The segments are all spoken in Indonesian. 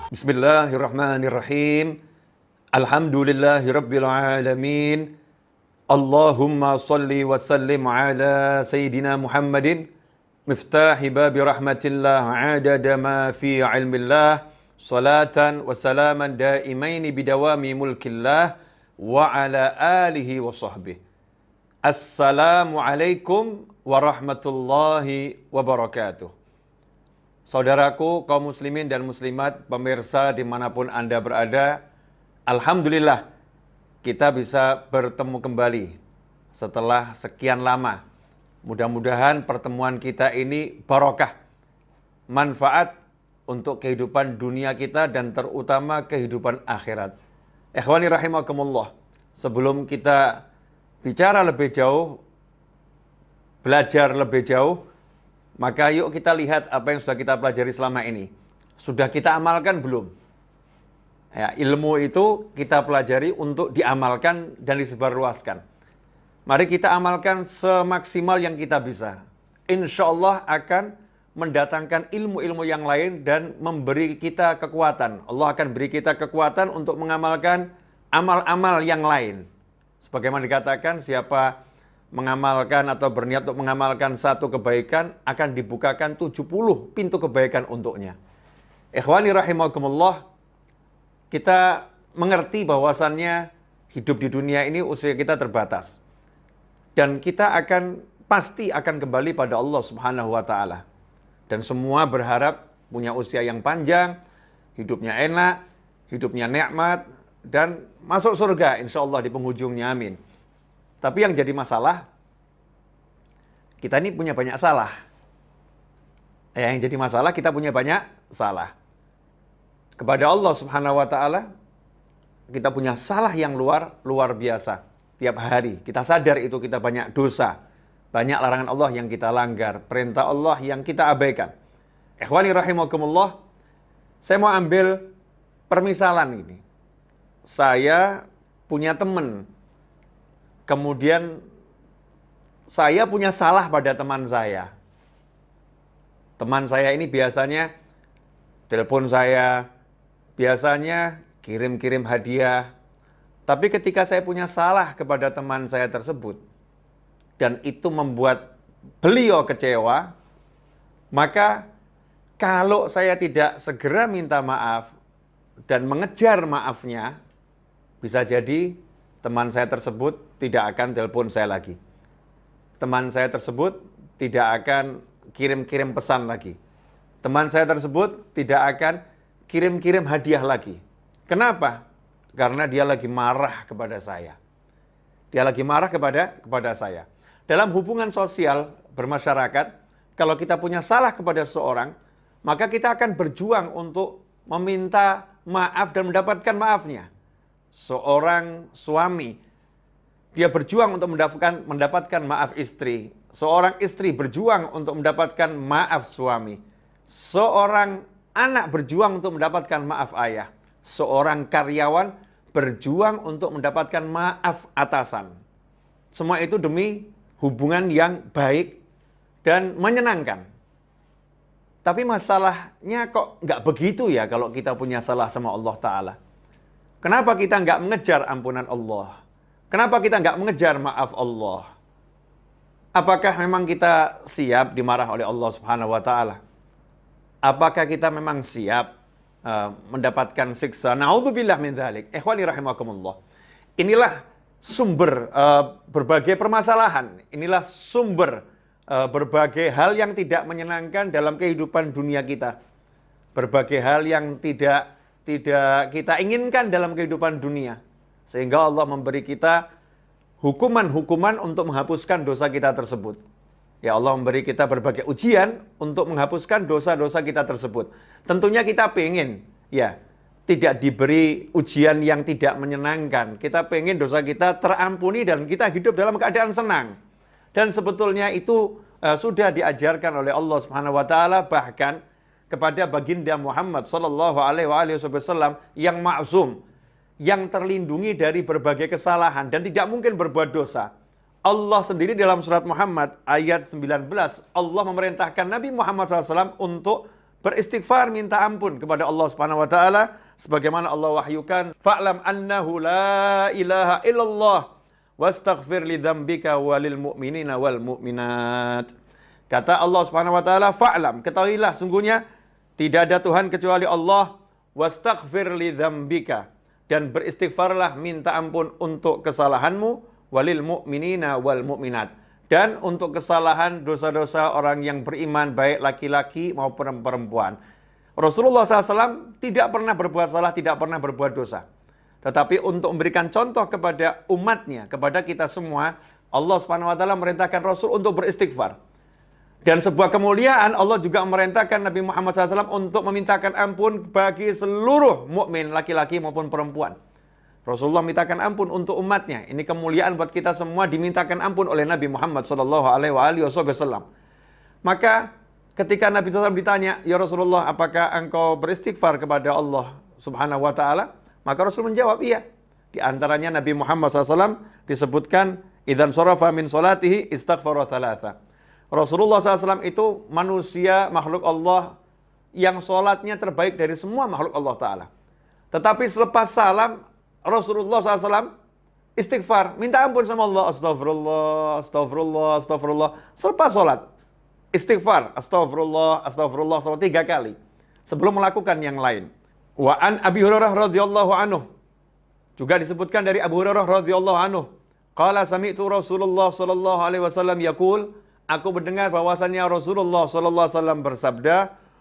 Bismillahirrahmanirrahim. Alhamdulillahirabbil alamin. Allahumma shalli wa sallim ala sayyidina Muhammadin miftahi babi rahmatillah adada ma fi ilmillah salatan wa salaman daimaini bidawami mulkillah wa ala alihi wa sahbihi. Assalamualaikum warahmatullahi wabarakatuh. Saudaraku, kaum muslimin dan muslimat, pemirsa dimanapun Anda berada, alhamdulillah kita bisa bertemu kembali setelah sekian lama. Mudah-mudahan pertemuan kita ini barokah, manfaat untuk kehidupan dunia kita dan terutama kehidupan akhirat. Ikhwani rahimakumullah, sebelum kita bicara lebih jauh, belajar lebih jauh, maka yuk kita lihat apa yang sudah kita pelajari selama ini. Sudah kita amalkan belum? Ya, ilmu itu kita pelajari untuk diamalkan dan disebarluaskan. Mari kita amalkan semaksimal yang kita bisa. Insya Allah akan mendatangkan ilmu-ilmu yang lain dan memberi kita kekuatan. Allah akan beri kita kekuatan untuk mengamalkan amal-amal yang lain. Sebagaimana dikatakan, siapa mengamalkan atau berniat untuk mengamalkan satu kebaikan, akan dibukakan 70 pintu kebaikan untuknya. Ikhwani rahimakumullah, kita mengerti bahwasannya hidup di dunia ini usia kita terbatas. Dan kita pasti akan kembali pada Allah Subhanahu wa Ta'ala. Dan semua berharap punya usia yang panjang, hidupnya enak, hidupnya nikmat, dan masuk surga insya Allah di penghujungnya, amin. Tapi yang jadi masalah, kita ini punya banyak salah. Yang jadi masalah, kita punya banyak salah. Kepada Allah Subhanahu wa Ta'ala, kita punya salah yang luar biasa. Tiap hari, kita sadar itu kita banyak dosa. Banyak larangan Allah yang kita langgar. Perintah Allah yang kita abaikan. Ikhwani rahimakumullah, saya mau ambil permisalan ini. Saya punya teman. Kemudian saya punya salah pada teman saya. Teman saya ini biasanya telepon saya, biasanya kirim-kirim hadiah. Tapi ketika saya punya salah kepada teman saya tersebut, dan itu membuat beliau kecewa, maka kalau saya tidak segera minta maaf dan mengejar maafnya, bisa jadi teman saya tersebut tidak akan telepon saya lagi. Teman saya tersebut tidak akan kirim-kirim pesan lagi. Teman saya tersebut tidak akan kirim-kirim hadiah lagi. Kenapa? Karena dia lagi marah kepada saya. Dia lagi marah kepada saya. Dalam hubungan sosial bermasyarakat, kalau kita punya salah kepada seseorang, maka kita akan berjuang untuk meminta maaf dan mendapatkan maafnya. Seorang suami, dia berjuang untuk mendapatkan maaf istri. Seorang istri berjuang untuk mendapatkan maaf suami. Seorang anak berjuang untuk mendapatkan maaf ayah. Seorang karyawan berjuang untuk mendapatkan maaf atasan. Semua itu demi hubungan yang baik dan menyenangkan. Tapi masalahnya kok nggak begitu ya kalau kita punya salah sama Allah Ta'ala. Kenapa kita nggak mengejar ampunan Allah? Kenapa kita nggak mengejar maaf Allah? Apakah memang kita siap dimarah oleh Allah Subhanahu wa Ta'ala? Apakah kita memang siap mendapatkan siksa? Na'udzubillah min dzalik. Ikhwani rahimakumullah. Inilah sumber berbagai permasalahan. Inilah sumber berbagai hal yang tidak menyenangkan dalam kehidupan dunia kita. Berbagai hal yang tidak kita inginkan dalam kehidupan dunia. Sehingga Allah memberi kita hukuman-hukuman untuk menghapuskan dosa kita tersebut. Ya, Allah memberi kita berbagai ujian untuk menghapuskan dosa-dosa kita tersebut. Tentunya kita pengen, ya, tidak diberi ujian yang tidak menyenangkan. Kita pengen dosa kita terampuni dan kita hidup dalam keadaan senang. Dan sebetulnya itu sudah diajarkan oleh Allah Subhanahu wa Ta'ala, bahkan kepada baginda Muhammad sallallahu alaihi wasallam yang maksum, yang terlindungi dari berbagai kesalahan dan tidak mungkin berbuat dosa. Allah sendiri dalam surat Muhammad ayat 19, Allah memerintahkan Nabi Muhammad SAW untuk beristighfar, minta ampun kepada Allah Subhanahu wa taala sebagaimana Allah wahyukan, fa'lam annahu la ilaha illallah wastaghfir li dzambika walil mu'minina wal mu'minat. Kata Allah Subhanahu wa taala, fa'lam, ketahuilah sungguhnya tidak ada Tuhan kecuali Allah, wastaghfir li dzambika, dan beristighfarlah, minta ampun untuk kesalahanmu, walil mu'minina wal mu'minat, dan untuk kesalahan dosa-dosa orang yang beriman, baik laki-laki maupun perempuan. Rasulullah SAW tidak pernah berbuat salah, tidak pernah berbuat dosa. Tetapi untuk memberikan contoh kepada umatnya, kepada kita semua, Allah Subhanahu wa taala merintahkan Rasul untuk beristighfar. Dan sebuah kemuliaan, Allah juga merintahkan Nabi Muhammad SAW untuk memintakan ampun bagi seluruh mukmin, laki-laki maupun perempuan. Rasulullah mintakan ampun untuk umatnya. Ini kemuliaan buat kita semua, dimintakan ampun oleh Nabi Muhammad SAW. Maka ketika Nabi SAW ditanya, ya Rasulullah, apakah engkau beristighfar kepada Allah Subhanahu wa taala? Maka Rasul menjawab, iya. Di antaranya Nabi Muhammad SAW disebutkan, idzan sharafa min salatihi istaghfara thalatha. Rasulullah SAW itu manusia, makhluk Allah yang sholatnya terbaik dari semua makhluk Allah Ta'ala. Tetapi selepas salam, Rasulullah SAW istighfar, minta ampun sama Allah, astagfirullah, astagfirullah, astagfirullah. Selepas sholat, istighfar, astagfirullah, astagfirullah, 3 kali. Sebelum melakukan yang lain. Wa an Abi Hurairah radhiyallahu anhu. Juga disebutkan dari Abu Hurairah radhiyallahu anhu. Qala sami'tu Rasulullah sallallahu alaihi wasallam yaqul, aku mendengar bahwasannya Rasulullah sallallahu alaihi wasallam bersabda,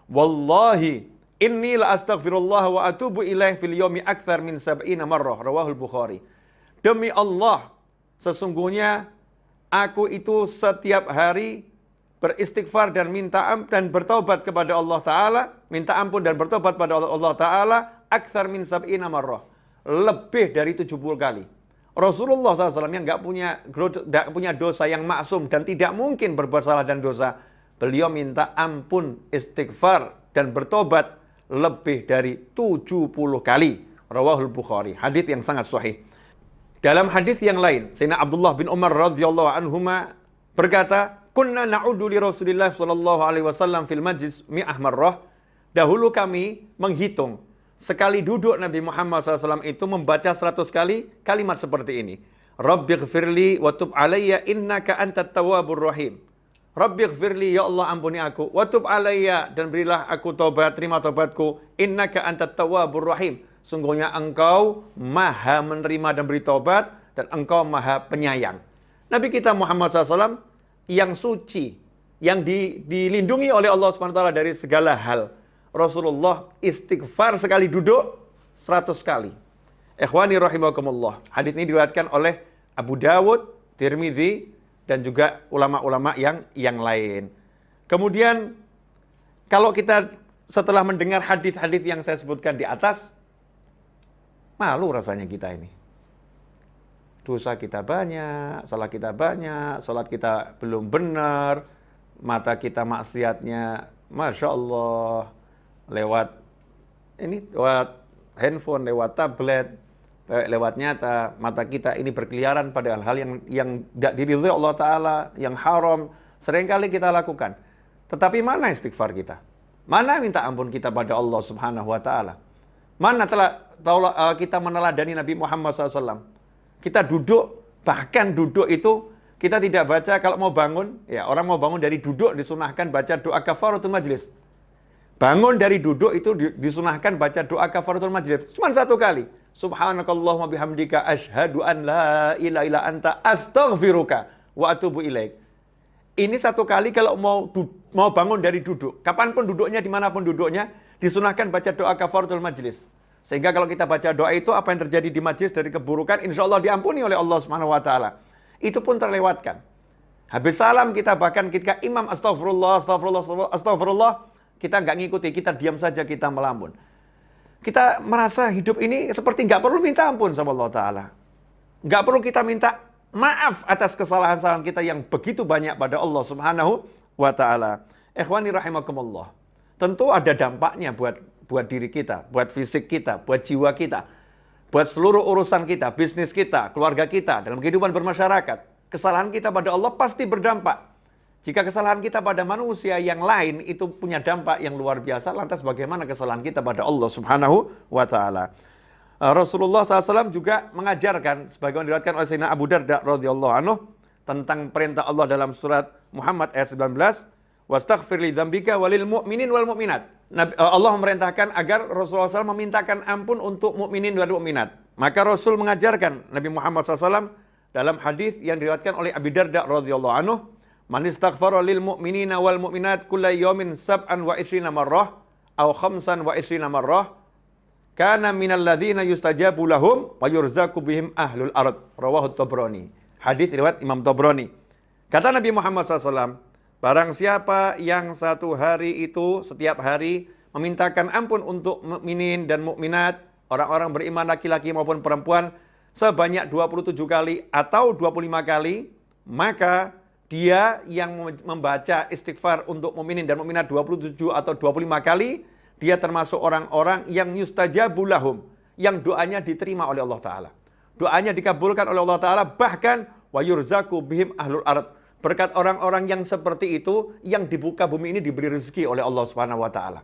wallahi inni la astaghfirullah wa atubu ilaih fil yaumi akthar min 70 marrah, rawahul Bukhari. Demi Allah, sesungguhnya aku itu setiap hari beristighfar dan dan bertobat kepada Allah Ta'ala, minta ampun dan bertobat pada Allah Ta'ala, akthar min 70 marrah, lebih dari 70 kali. Rasulullah SAW yang nggak punya dosa, yang maksum dan tidak mungkin berbuat salah dan dosa, beliau minta ampun, istighfar dan bertobat lebih dari 70 kali. Rawahul Bukhari. Hadis yang sangat sahih. Dalam hadis yang lain, Sayyidina Abdullah bin Umar radhiyallahu anhuma berkata, kunna na'udu li Rasulillah sallallahu alaihi wasallam fil majlis mi'ah marrah. Dahulu kami menghitung sekali duduk Nabi Muhammad SAW itu membaca 100 kali kalimat seperti ini. Rabbighfirli wa tub alayya innaka antat tawwabur rahim. Rabbighfirli, ya Allah ampuni aku, wa tub alayya, dan berilah aku taubat, terima taubatku, innaka antat tawwabur rahim. Sungguhnya engkau maha menerima dan beri taubat, dan engkau maha penyayang. Nabi kita Muhammad SAW yang suci, yang dilindungi oleh Allah SWT dari segala hal. Rasulullah istighfar sekali duduk 100 kali. Ikhwani rahimakumullah. Hadis ini diriwayatkan oleh Abu Dawud, Tirmidzi, dan juga ulama-ulama yang lain. Kemudian kalau kita setelah mendengar hadis-hadis yang saya sebutkan di atas, malu rasanya kita ini. Dosa kita banyak, salah kita banyak, salat kita belum benar, mata kita maksiatnya, Masya Allah, lewat handphone, lewat tablet, lewat nyata, mata kita ini berkeliaran pada hal-hal yang tidak diridhoi Allah Ta'ala, yang haram, seringkali kita lakukan. Tetapi mana istighfar kita? Mana minta ampun kita pada Allah Subhanahu wa Ta'ala? Mana kita meneladani Nabi Muhammad SAW? Kita duduk, bahkan duduk itu kita tidak baca kalau mau bangun, ya orang mau bangun dari duduk disunahkan baca doa kafaratul majlis. Bangun dari duduk itu disunahkan baca doa kafaratul majlis. Cuma 1 kali. Subhanakallahumma bihamdika asyhadu an la ilaha illa anta astaghfiruka wa atubu ilaik. Ini 1 kali kalau mau bangun dari duduk. Kapanpun duduknya, dimanapun duduknya, disunahkan baca doa kafaratul majlis. Sehingga kalau kita baca doa itu, apa yang terjadi di majlis dari keburukan, insya Allah diampuni oleh Allah Subhanahu wa Ta'ala. Itu pun terlewatkan. Habis salam kita, bahkan ketika imam astagfirullah, astagfirullah, astagfirullah, kita nggak ngikuti, kita diam saja, kita melamun. Kita merasa hidup ini seperti nggak perlu minta ampun sama Allah Ta'ala. Nggak perlu kita minta maaf atas kesalahan-kesalahan kita yang begitu banyak pada Allah Subhanahu wa Ta'ala. Ikhwani rahimakumullah. Tentu ada dampaknya buat diri kita, buat fisik kita, buat jiwa kita, buat seluruh urusan kita, bisnis kita, keluarga kita, dalam kehidupan bermasyarakat. Kesalahan kita pada Allah pasti berdampak. Jika kesalahan kita pada manusia yang lain itu punya dampak yang luar biasa, lantas bagaimana kesalahan kita pada Allah Subhanahu wa Ta'ala? Rasulullah SAW juga mengajarkan, sebagaimana diriwayatkan oleh Sayyidina Abu Darda radhiyallahu anhu, tentang perintah Allah dalam surat Muhammad ayat 19, wastaghfir li dzambika walil mu'minin wal mu'minat. Allah memerintahkan agar Rasulullah SAW memintakan ampun untuk mukminin dan mukminat. Maka Rasul mengajarkan Nabi Muhammad SAW dalam hadis yang diriwayatkan oleh Abu Darda radhiyallahu anhu, man istaghfara lil mu'minina wal mu'minat kulla yawmin sab'an wa ishrina marrah aw khamsan wa ishrina marrah kana minal ladzina yustajabu lahum wa yurzaqu bihim ahlul ard. Rawahu Tabrani. Hadis riwayat Imam Tabrani. Kata Nabi Muhammad SAW, barang siapa yang satu hari itu setiap hari memintakan ampun untuk mukminin dan mukminat, orang-orang beriman laki-laki maupun perempuan sebanyak 27 kali atau 25 kali, maka dia yang membaca istighfar untuk mukminin dan mukminat 27 atau 25 kali, dia termasuk orang-orang yang yustajabu lahum, yang doanya diterima oleh Allah Ta'ala. Doanya dikabulkan oleh Allah Ta'ala, bahkan wa yurzaku bihim ahlul ard. Berkat orang-orang yang seperti itu, yang di muka bumi ini diberi rezeki oleh Allah Subhanahu wa Ta'ala.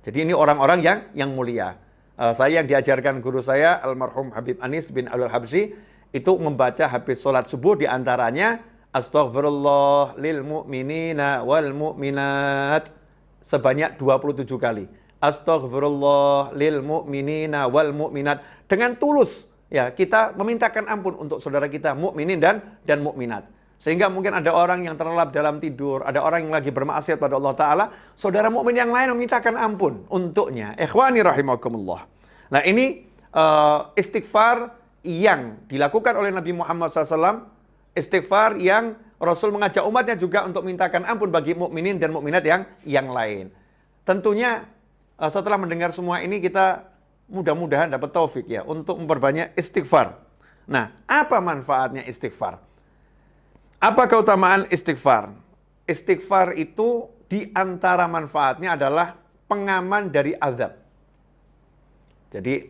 Jadi ini orang-orang yang mulia. Saya yang diajarkan guru saya, almarhum Habib Anis bin Abdul Habsyi, itu membaca habis sholat subuh diantaranya astaghfirullah lil mu'minina wal mu'minat sebanyak 27 kali. Astaghfirullah lil mu'minina wal mu'minat. Dengan tulus ya kita memintakan ampun untuk saudara kita mukminin dan mukminat. Sehingga mungkin ada orang yang terlelap dalam tidur, ada orang yang lagi bermaksiat pada Allah Ta'ala, saudara mukmin yang lain memintakan ampun untuknya. Ikhwani rahimakumullah. Nah ini istighfar yang dilakukan oleh Nabi Muhammad SAW, istighfar yang Rasul mengajak umatnya juga untuk mintakan ampun bagi mukminin dan mukminat yang lain. Tentunya setelah mendengar semua ini kita mudah-mudahan dapat taufik ya untuk memperbanyak istighfar. Nah, apa manfaatnya istighfar? Apa keutamaan istighfar? Istighfar itu di antara manfaatnya adalah pengaman dari azab. Jadi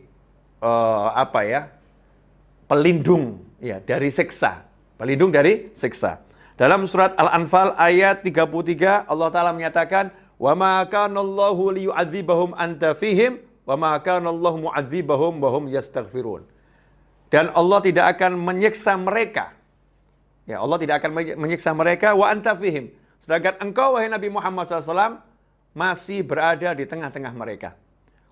pelindung ya dari siksa. Pelindung dari siksa. Dalam surat Al-Anfal ayat 33 Allah Ta'ala menyatakan, "Wa ma kana Allahu liyu'adzibahum anta fihim wa ma kana Allahu mu'adzibahum wa hum yastaghfirun." Dan Allah tidak akan menyiksa mereka. Ya, Allah tidak akan menyiksa mereka wa anta fihim. Sedangkan engkau wahai Nabi Muhammad SAW masih berada di tengah-tengah mereka.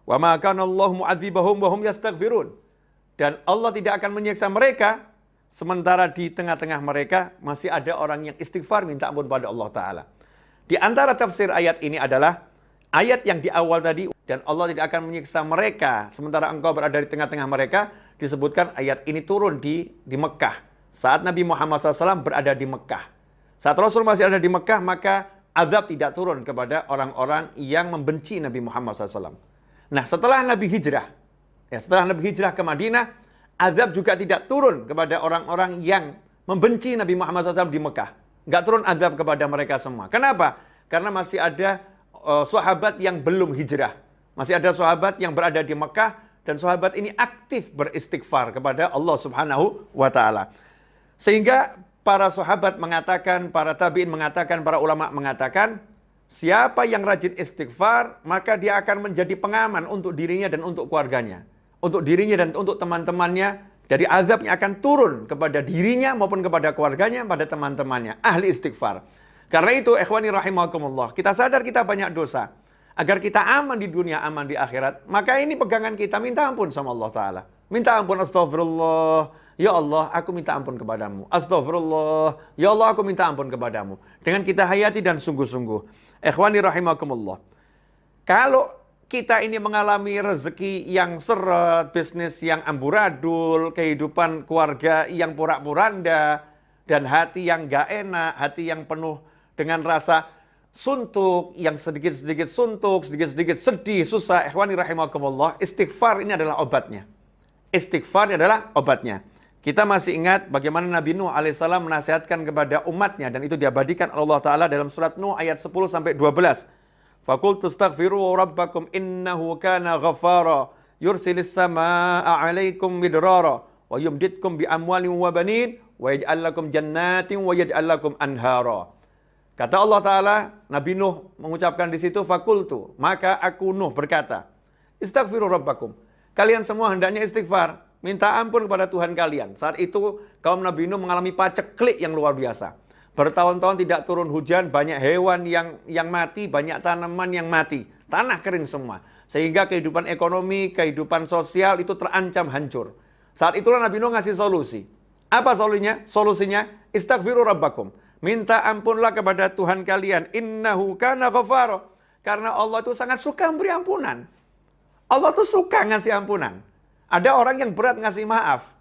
Wa ma kana Allahu mu'adzibahum wa hum yastaghfirun. Dan Allah tidak akan menyiksa mereka sementara di tengah-tengah mereka masih ada orang yang istighfar minta ampun pada Allah Ta'ala. Di antara tafsir ayat ini adalah ayat yang di awal tadi, dan Allah tidak akan menyiksa mereka sementara engkau berada di tengah-tengah mereka, disebutkan ayat ini turun di Mekah. Saat Nabi Muhammad SAW berada di Mekah. Saat Rasul masih ada di Mekah, maka azab tidak turun kepada orang-orang yang membenci Nabi Muhammad SAW. Nah, setelah Nabi hijrah ke Madinah, azab juga tidak turun kepada orang-orang yang membenci Nabi Muhammad SAW di Mekah. Nggak turun azab kepada mereka semua. Kenapa? Karena masih ada sahabat yang belum hijrah. Masih ada sahabat yang berada di Mekah, dan sahabat ini aktif beristighfar kepada Allah Subhanahu wa Ta'ala. Sehingga para sahabat mengatakan, para tabi'in mengatakan, para ulama mengatakan, siapa yang rajin istighfar, maka dia akan menjadi pengaman untuk dirinya dan untuk keluarganya. Untuk dirinya dan untuk teman-temannya, dari azab yang akan turun kepada dirinya maupun kepada keluarganya, pada teman-temannya. Ahli istighfar. Karena itu, ikhwani rahimakumullah, kita sadar kita banyak dosa. Agar kita aman di dunia, aman di akhirat, maka ini pegangan kita, minta ampun sama Allah Ta'ala. Minta ampun, astagfirullah. Ya Allah, aku minta ampun kepadamu. Astagfirullah. Ya Allah, aku minta ampun kepadamu. Dengan kita hayati dan sungguh-sungguh. Ikhwani rahimakumullah. Kalau kita ini mengalami rezeki yang seret, bisnis yang amburadul, kehidupan keluarga yang porak-poranda, dan hati yang gak enak, hati yang penuh dengan rasa suntuk, yang sedikit-sedikit suntuk, sedikit-sedikit sedih, susah. Ikhwani rahimakumullah. Istighfar ini adalah obatnya. Istighfar ini adalah obatnya. Kita masih ingat bagaimana Nabi Nuh alaihissalam menasihatkan kepada umatnya, dan itu diabadikan Allah Ta'ala dalam surat Nuh ayat 10-12. Faqultu astaghfiru rabbakum innahu kana ghaffara yursilis samaa'a 'alaikum midrara wa yumditkum bi amwalin wa banin wa yaj'al lakum jannatin wa yaj'al lakum anhara. Kata Allah Ta'ala, Nabi Nuh mengucapkan di situ, fakultu, maka aku Nuh berkata, istaghfiru rabbakum. Kalian semua hendaknya istighfar, minta ampun kepada Tuhan kalian. Saat itu kaum Nabi Nuh mengalami paceklik yang luar biasa. Bertahun-tahun tidak turun hujan, banyak hewan yang mati, banyak tanaman yang mati. Tanah kering semua. Sehingga kehidupan ekonomi, kehidupan sosial itu terancam hancur. Saat itulah Nabi Nuh ngasih solusi. Apa solusinya? Solusinya, istaghfiru rabbakum. Minta ampunlah kepada Tuhan kalian. Innahu kana ghafara. Karena Allah itu sangat suka memberi ampunan. Allah tuh suka ngasih ampunan. Ada orang yang berat ngasih maaf.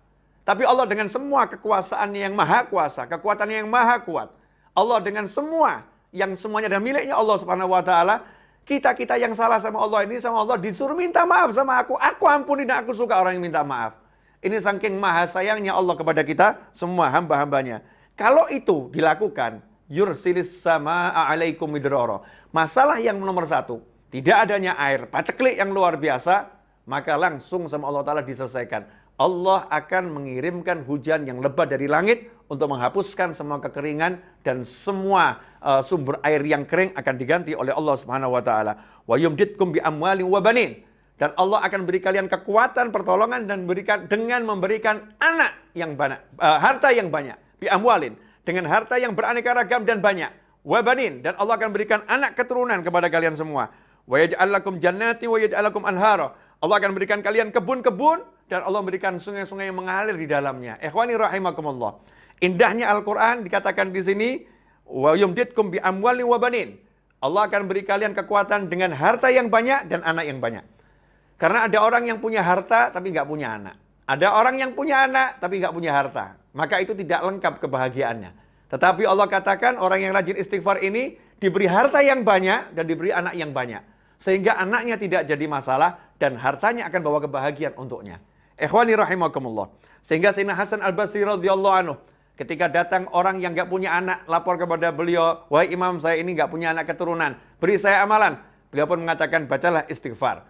Tapi Allah dengan semua kekuasaannya yang maha kuasa, kekuatannya yang maha kuat. Allah dengan semua, yang semuanya adalah miliknya Allah Subhanahu wa Ta'ala. Kita yang salah sama Allah ini, sama Allah disuruh minta maaf sama aku. Aku ampuni dan aku suka orang yang minta maaf. Ini saking maha sayangnya Allah kepada kita, semua hamba-hambanya. Kalau itu dilakukan, yursilis sama'a alaikum midrara. Masalah yang nomor satu, tidak adanya air, paceklik yang luar biasa, maka langsung sama Allah Ta'ala diselesaikan. Allah akan mengirimkan hujan yang lebat dari langit untuk menghapuskan semua kekeringan dan semua sumber air yang kering akan diganti oleh Allah Subhanahu wa Ta'ala. Wa yumditkum bi amwalin wa banin. Dan Allah akan beri kalian kekuatan, pertolongan dan dengan memberikan anak yang banyak, harta yang banyak, bi amwalin, dengan harta yang beraneka ragam dan banyak. Wa banin, dan Allah akan berikan anak keturunan kepada kalian semua. Wa yaj'al lakum jannati wa yaj'al lakum anhara. Allah akan berikan kalian kebun-kebun dan Allah memberikan sungai-sungai yang mengalir di dalamnya. Ikhwani rahimakumullah. Indahnya Al-Qur'an dikatakan di sini, wa yumditkum bi amwalin wa banin. Allah akan beri kalian kekuatan dengan harta yang banyak dan anak yang banyak. Karena ada orang yang punya harta tapi nggak punya anak. Ada orang yang punya anak tapi nggak punya harta. Maka itu tidak lengkap kebahagiaannya. Tetapi Allah katakan orang yang rajin istighfar ini diberi harta yang banyak dan diberi anak yang banyak. Sehingga anaknya tidak jadi masalah dan hartanya akan bawa kebahagiaan untuknya. Ikhwani rahimakumullah. Sehingga Sayyidina Hasan Al-Basri radhiyallahu anhu, ketika datang orang yang nggak punya anak, lapor kepada beliau, wahai imam, saya ini nggak punya anak keturunan, beri saya amalan. Beliau pun mengatakan, bacalah istighfar.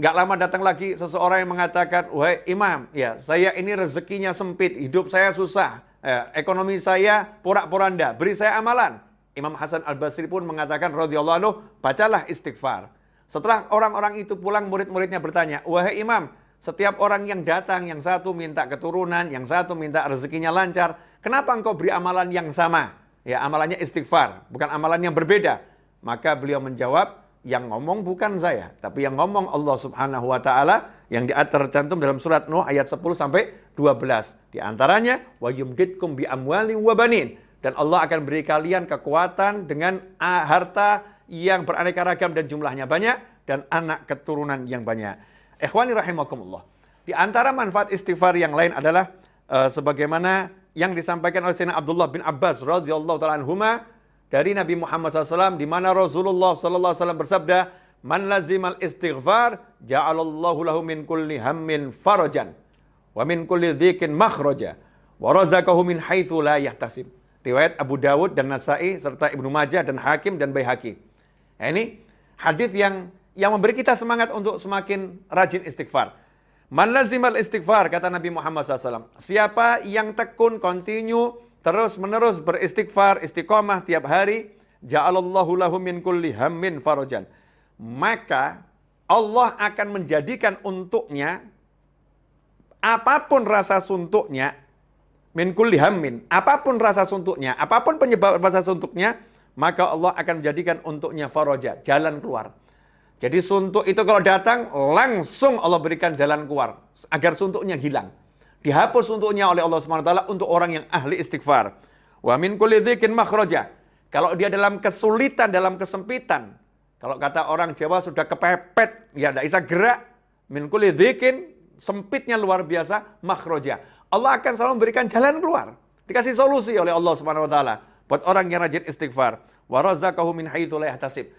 Nggak lama datang lagi seseorang yang mengatakan, wahai imam, ya saya ini rezekinya sempit, hidup saya susah, ekonomi saya porak-poranda, beri saya amalan. Imam Hasan Al-Basri pun mengatakan, radhiyallahu anhu, bacalah istighfar. Setelah orang-orang itu pulang, murid-muridnya bertanya, wahai imam, setiap orang yang datang, yang satu minta keturunan, yang satu minta rezekinya lancar, kenapa engkau beri amalan yang sama? Ya, amalannya istighfar, bukan amalan yang berbeda. Maka beliau menjawab, yang ngomong bukan saya, tapi yang ngomong Allah Subhanahu wa Ta'ala, yang tercantum dalam surat Nuh ayat 10 sampai 12. Di antaranya, wa yumditkum bi amwalin wa banin. Dan Allah akan beri kalian kekuatan dengan harta yang beraneka ragam dan jumlahnya banyak, dan anak keturunan yang banyak. Ikhwani rahimakumullah. Di antara manfaat istighfar yang lain adalah sebagaimana yang disampaikan oleh Sayyidina Abdullah bin Abbas radhiyallahu ta'ala anhuma dari Nabi Muhammad SAW, di mana Rasulullah SAW bersabda, man lazimal istighfar ja'alallahu lahu min kulli hammin farajan wa min kulli dhikin makhraja wa razaqahu min haitsu la yahtasib. Riwayat Abu Dawud dan Nasai serta Ibnu Majah dan Hakim dan Baihaqi. Nah, ini hadis yang memberi kita semangat untuk semakin rajin istighfar. Man lazimal istighfar, kata Nabi Muhammad SAW. Siapa yang tekun, continue, terus menerus beristighfar, istiqomah tiap hari, ja'alallahu lahu min kulli hammin farajan. Maka Allah akan menjadikan untuknya apapun rasa suntuknya, min kulli hammin, apapun rasa suntuknya, apapun penyebab rasa suntuknya, maka Allah akan menjadikan untuknya faraja, jalan keluar. Jadi suntuk itu kalau datang, langsung Allah berikan jalan keluar, agar suntuknya hilang. Dihapus suntuknya oleh Allah SWT untuk orang yang ahli istighfar. Wa min kulli dhikin makhraja. Kalau dia dalam kesulitan, dalam kesempitan, kalau kata orang Jawa sudah kepepet, ya tidak bisa gerak, min kulli dhikin, sempitnya luar biasa, makhraja. Allah akan selalu memberikan jalan keluar. Dikasih solusi oleh Allah Subhanahu wa Ta'ala buat orang yang rajin istighfar. Wa razaqahu min haitsu la yahtasib.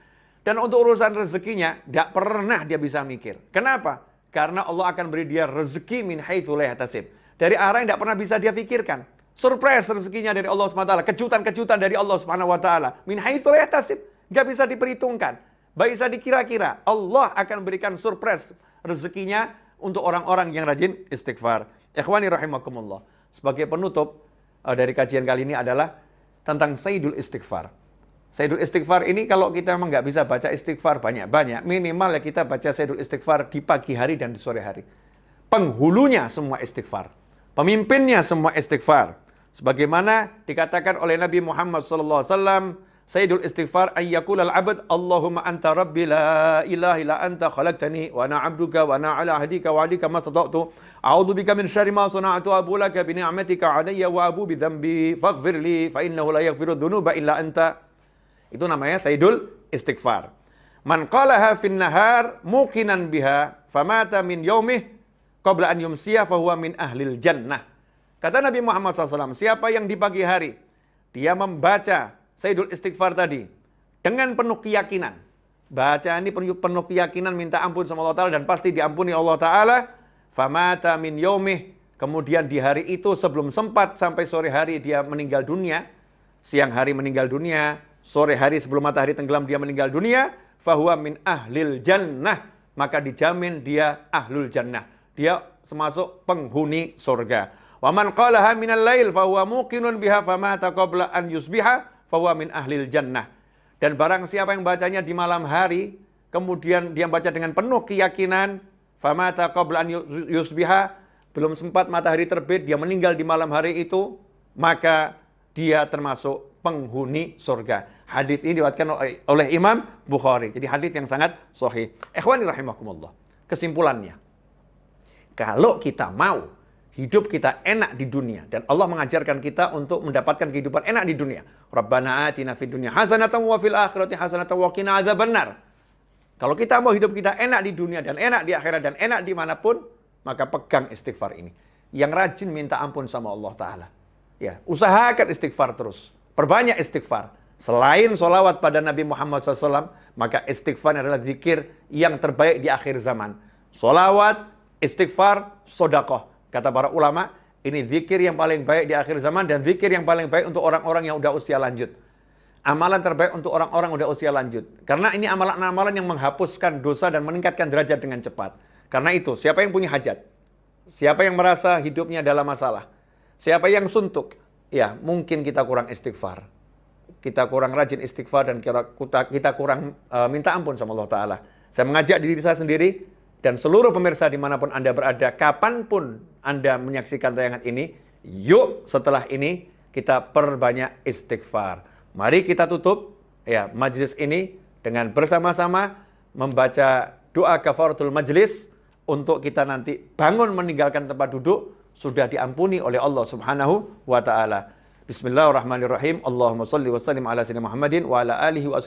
Dan untuk urusan rezekinya tidak pernah dia bisa mikir. Kenapa? Karena Allah akan beri dia rezeki min haitsu la yahtasib. Dari arah yang tidak pernah bisa dia pikirkan. Surprise rezekinya dari Allah Subhanahu wa Ta'ala, kejutan-kejutan dari Allah Subhanahu wa Ta'ala. Min haitsu la yahtasib. Enggak bisa diperhitungkan. Baik bisa dikira-kira. Allah akan berikan surprise rezekinya untuk orang-orang yang rajin istighfar. Ikhwani rahimakumullah. Sebagai penutup dari kajian kali ini adalah tentang Sayyidul Istighfar. Sayyidul Istighfar ini kalau kita memang nggak bisa baca istighfar banyak-banyak, minimal ya kita baca Sayyidul Istighfar di pagi hari dan di sore hari. Penghulunya semua istighfar. Pemimpinnya semua istighfar. Sebagaimana dikatakan oleh Nabi Muhammad SAW, Sayyidul Istighfar ayyakul al-abd Allahumma anta rabbi la ilaha illa anta khalaqtani wa ana 'abduka wa ana 'ala ahdika wa 'adika ma stata'tu a'udzu bika min syarri ma sana'tu abu laka bi ni'matika 'alayya wa abu bi dhanbi faghfir li fa innahu la yaghfiru dzunuba illa anta. Itu namanya Sayyidul Istighfar. Man qalaha fin nahar muqinan biha famata min yaumih qabla an yumsiya fahuwa min ahlil jannah. Kata Nabi Muhammad SAW, siapa yang di pagi hari dia membaca Sayyidul Istighfar tadi dengan penuh keyakinan, baca ini penuh keyakinan, minta ampun sama Allah Ta'ala dan pasti diampuni Allah Ta'ala, famata min yaumih, kemudian di hari itu sebelum sempat sampai sore hari dia meninggal dunia, siang hari meninggal dunia, sore hari sebelum matahari tenggelam dia meninggal dunia, fahuwa min ahlil jannah, maka dijamin dia ahlul jannah, dia termasuk penghuni surga. Wa man qalaha minal lail fahuwa muqinun biha famata qabla an yusbiha fahuwa min ahlil jannah. Dan barang siapa yang bacanya di malam hari, kemudian dia baca dengan penuh keyakinan, famata qabla an yusbiha, belum sempat matahari terbit, dia meninggal di malam hari itu, maka dia termasuk penghuni surga. Hadis ini diriwayatkan oleh Imam Bukhari. Jadi hadis yang sangat sahih. Ikhwani rahimakumullah. Kesimpulannya, kalau kita mau hidup kita enak di dunia dan Allah mengajarkan kita untuk mendapatkan kehidupan enak di dunia. Rabbana atina fid dunya hasanatan wa fil akhirati hasanatan wa qina adzabannar. Kalau kita mau hidup kita enak di dunia dan enak di akhirat dan enak dimanapun, maka pegang istighfar ini. Yang rajin minta ampun sama Allah Ta'ala. Ya, usahakan istighfar terus. Perbanyak istighfar. Selain sholawat pada Nabi Muhammad SAW, maka istighfar adalah zikir yang terbaik di akhir zaman. Sholawat, istighfar, sodakoh. Kata para ulama, ini zikir yang paling baik di akhir zaman dan zikir yang paling baik untuk orang-orang yang udah usia lanjut. Amalan terbaik untuk orang-orang udah usia lanjut. Karena ini amalan-amalan yang menghapuskan dosa dan meningkatkan derajat dengan cepat. Karena itu, siapa yang punya hajat? Siapa yang merasa hidupnya dalam masalah? Siapa yang suntuk? Ya, mungkin kita kurang istighfar. Kita kurang rajin istighfar dan kita kurang minta ampun sama Allah Ta'ala. Saya mengajak diri saya sendiri dan seluruh pemirsa dimanapun Anda berada, kapanpun Anda menyaksikan tayangan ini, yuk setelah ini kita perbanyak istighfar. Mari kita tutup ya majelis ini dengan bersama-sama membaca doa kafaratul majlis untuk kita nanti bangun meninggalkan tempat duduk sudah diampuni oleh Allah Subhanahu wa Ta'ala. Bismillahirrahmanirrahim. Allahumma salli wa sallim ala sayyidina Muhammadin wa ala alihi wa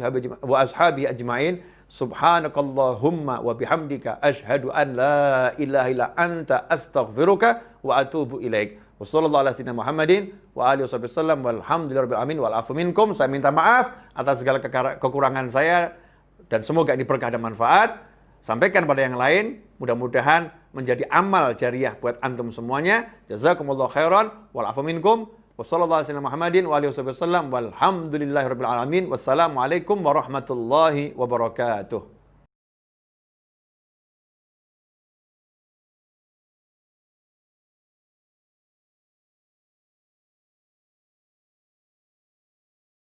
ashabihi ajma'in. Subhanakallahumma wa bihamdika asyhadu an la ilaha illa anta astaghfiruka wa atubu ilaik. Wa sallallahu ala sayyidina Muhammadin wa alihi wasallam walhamdulillahirabbil alamin wal afu minkum. Saya minta maaf atas segala kekurangan saya dan semoga ini berkah dan manfaat. Sampaikan pada yang lain, mudah-mudahan menjadi amal jariah buat antum semuanya. Jazakumullahu khairan wal afu minkum. Wassallallahu alaihi Muhammadin wa alihi wasallam walhamdulillahirabbil alamin. Wassalamualaikum warahmatullahi wabarakatuh.